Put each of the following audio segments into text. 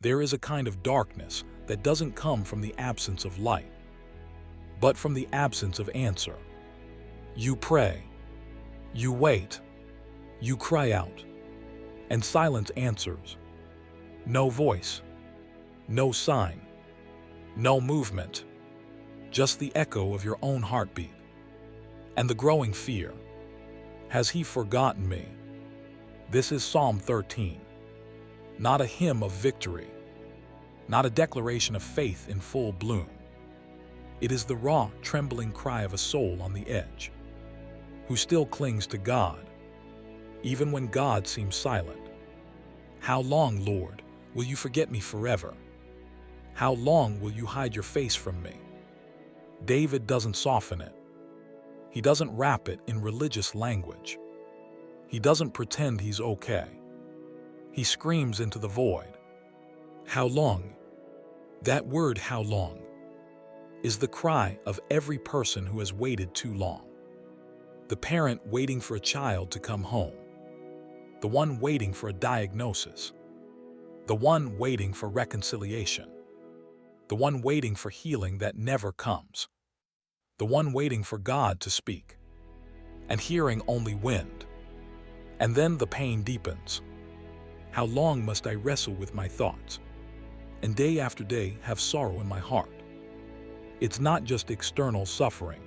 There is a kind of darkness that doesn't come from the absence of light, but from the absence of answer. You pray, you wait, you cry out, and silence answers. No voice, no sign, no movement, just the echo of your own heartbeat. And the growing fear. Has he forgotten me? This is Psalm 13. Not a hymn of victory, not a declaration of faith in full bloom. It is the raw, trembling cry of a soul on the edge, who still clings to God, even when God seems silent. How long, Lord, will you forget me forever? How long will you hide your face from me? David doesn't soften it. He doesn't wrap it in religious language. He doesn't pretend he's okay. He screams into the void. How long? That word, how long, is the cry of every person who has waited too long. The parent waiting for a child to come home. The one waiting for a diagnosis. The one waiting for reconciliation. The one waiting for healing that never comes. The one waiting for God to speak, and hearing only wind. And then the pain deepens. How long must I wrestle with my thoughts, and day after day have sorrow in my heart? It's not just external suffering.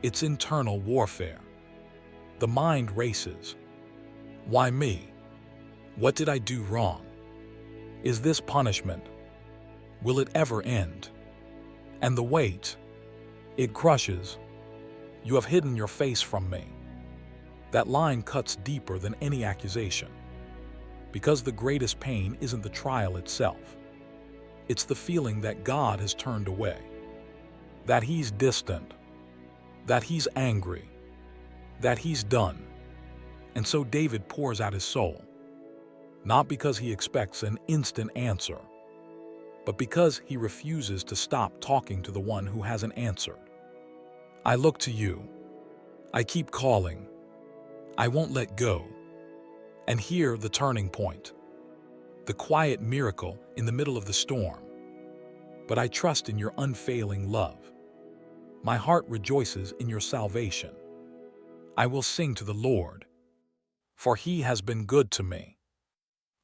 It's internal warfare. The mind races. Why me? What did I do wrong? Is this punishment? Will it ever end? And the weight, it crushes. You have hidden your face from me. That line cuts deeper than any accusation. Because the greatest pain isn't the trial itself. It's the feeling that God has turned away. That he's distant. That he's angry. That he's done. And so David pours out his soul. Not because he expects an instant answer, but because he refuses to stop talking to the one who hasn't answered. I look to you. I keep calling. I won't let go. And here the turning point. The quiet miracle in the middle of the storm. But I trust in your unfailing love. My heart rejoices in your salvation. I will sing to the Lord, for he has been good to me.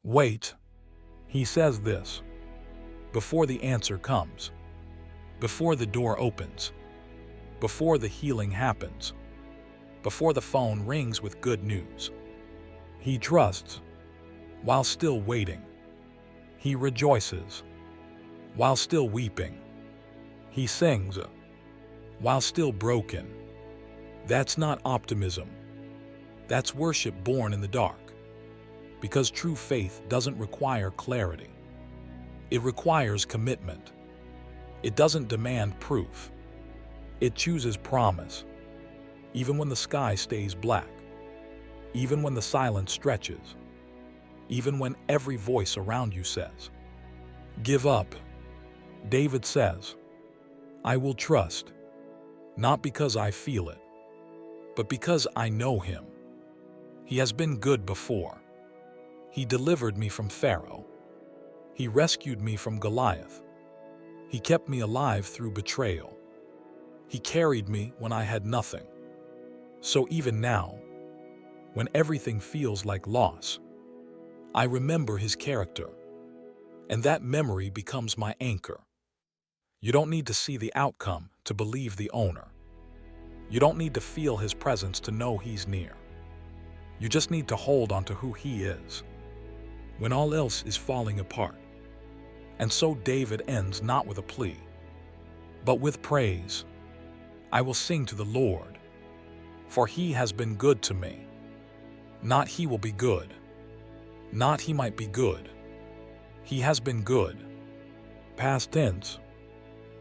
Wait, he says this, before the answer comes, before the door opens, before the healing happens, before the phone rings with good news. He trusts while still waiting. He rejoices while still weeping. He sings while still broken. That's not optimism. That's worship born in the dark. Because true faith doesn't require clarity. It requires commitment. It doesn't demand proof. It chooses promise. Even when the sky stays black. Even when the silence stretches. Even when every voice around you says, "Give up." David says, "I will trust, not because I feel it, but because I know him. He has been good before. He delivered me from Pharaoh. He rescued me from Goliath. He kept me alive through betrayal. He carried me when I had nothing. So even now, when everything feels like loss, I remember his character, and that memory becomes my anchor. You don't need to see the outcome to believe the owner. You don't need to feel his presence to know he's near. You just need to hold on to who he is, when all else is falling apart. And so David ends not with a plea, but with praise. I will sing to the Lord, for he has been good to me. Not he will be good. Not he might be good. He has been good. Past tense.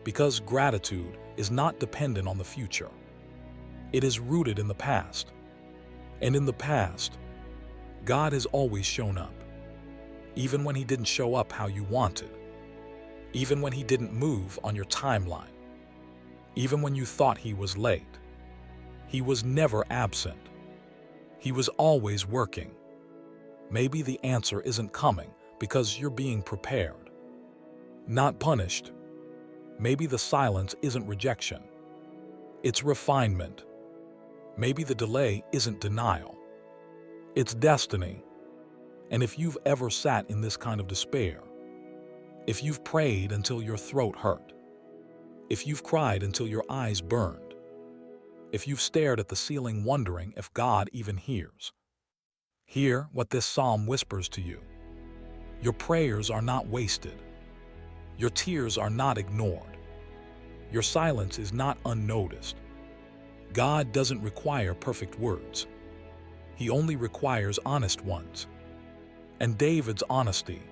Because gratitude is not dependent on the future. It is rooted in the past. And in the past, God has always shown up. Even when he didn't show up how you wanted. Even when he didn't move on your timeline. Even when you thought he was late. He was never absent. He was always working. Maybe the answer isn't coming, because you're being prepared, not punished. Maybe the silence isn't rejection. It's refinement. Maybe the delay isn't denial. It's destiny. And if you've ever sat in this kind of despair, if you've prayed until your throat hurt, if you've cried until your eyes burned, if you've stared at the ceiling wondering if God even hears, hear what this psalm whispers to you. Your prayers are not wasted. Your tears are not ignored. Your silence is not unnoticed. God doesn't require perfect words. He only requires honest ones. And David's honesty,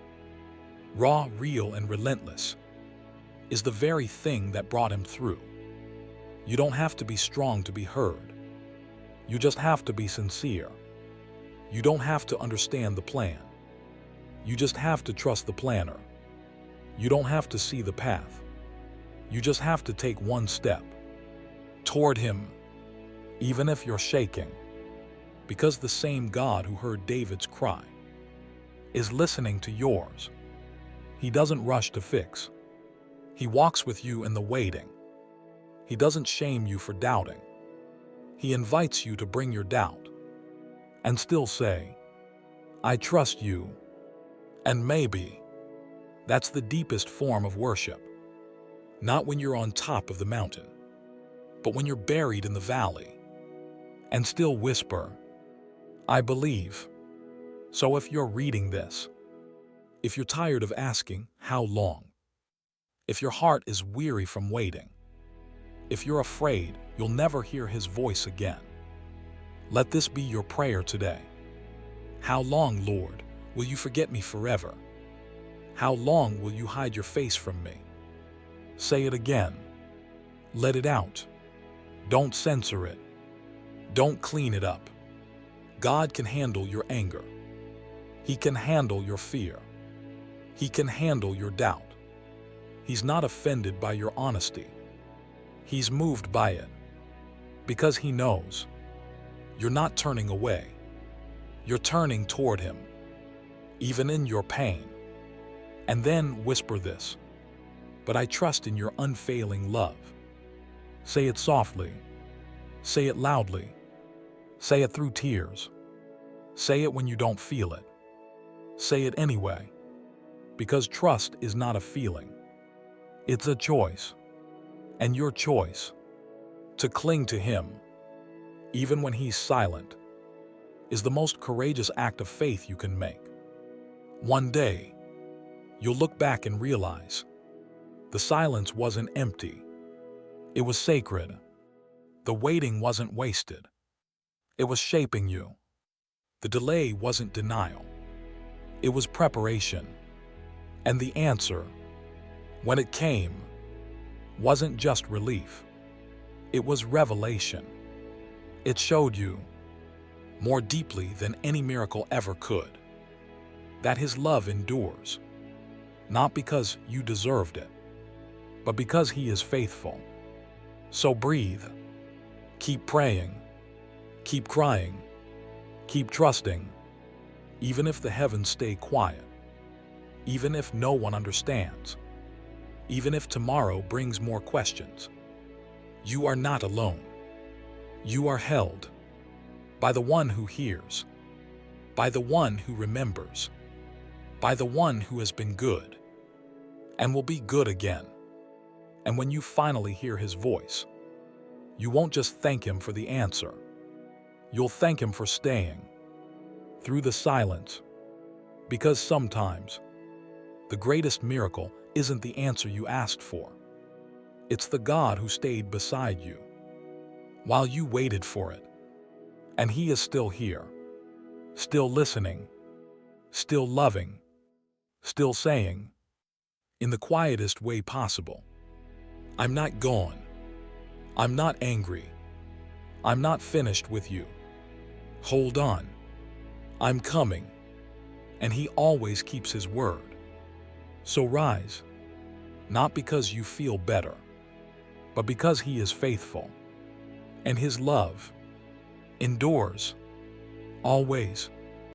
raw, real, and relentless, is the very thing that brought him through. You don't have to be strong to be heard. You just have to be sincere. You don't have to understand the plan. You just have to trust the planner. You don't have to see the path. You just have to take one step toward him, even if you're shaking, because the same God who heard David's cry is listening to yours. He doesn't rush to fix. He walks with you in the waiting. He doesn't shame you for doubting. He invites you to bring your doubt and still say, I trust you. And maybe that's the deepest form of worship. Not when you're on top of the mountain, but when you're buried in the valley and still whisper, I believe. So if you're reading this, if you're tired of asking, how long? If your heart is weary from waiting, if you're afraid you'll never hear his voice again, let this be your prayer today. How long, Lord, will you forget me forever? How long will you hide your face from me? Say it again. Let it out. Don't censor it. Don't clean it up. God can handle your anger. He can handle your fear. He can handle your doubt. He's not offended by your honesty. He's moved by it because he knows you're not turning away. You're turning toward him, even in your pain. And then whisper this, but I trust in your unfailing love. Say it softly. Say it loudly. Say it through tears. Say it when you don't feel it. Say it anyway, because trust is not a feeling. It's a choice. And your choice to cling to him, even when he's silent, is the most courageous act of faith you can make. One day, you'll look back and realize the silence wasn't empty. It was sacred. The waiting wasn't wasted. It was shaping you. The delay wasn't denial. It was preparation. And the answer, when it came, wasn't just relief. It was revelation. It showed you, more deeply than any miracle ever could, that his love endures, not because you deserved it, but because he is faithful. So breathe. Keep praying. Keep crying. Keep trusting, even if the heavens stay quiet, even if no one understands, even if tomorrow brings more questions. You are not alone. You are held by the one who hears, by the one who remembers, by the one who has been good and will be good again. And when you finally hear his voice, you won't just thank him for the answer. You'll thank him for staying through the silence, because sometimes the greatest miracle isn't the answer you asked for. It's the God who stayed beside you while you waited for it. And he is still here, still listening, still loving, still saying, in the quietest way possible, I'm not gone. I'm not angry. I'm not finished with you. Hold on. I'm coming. And he always keeps his word. So rise, not because you feel better, but because he is faithful, and his love endures always.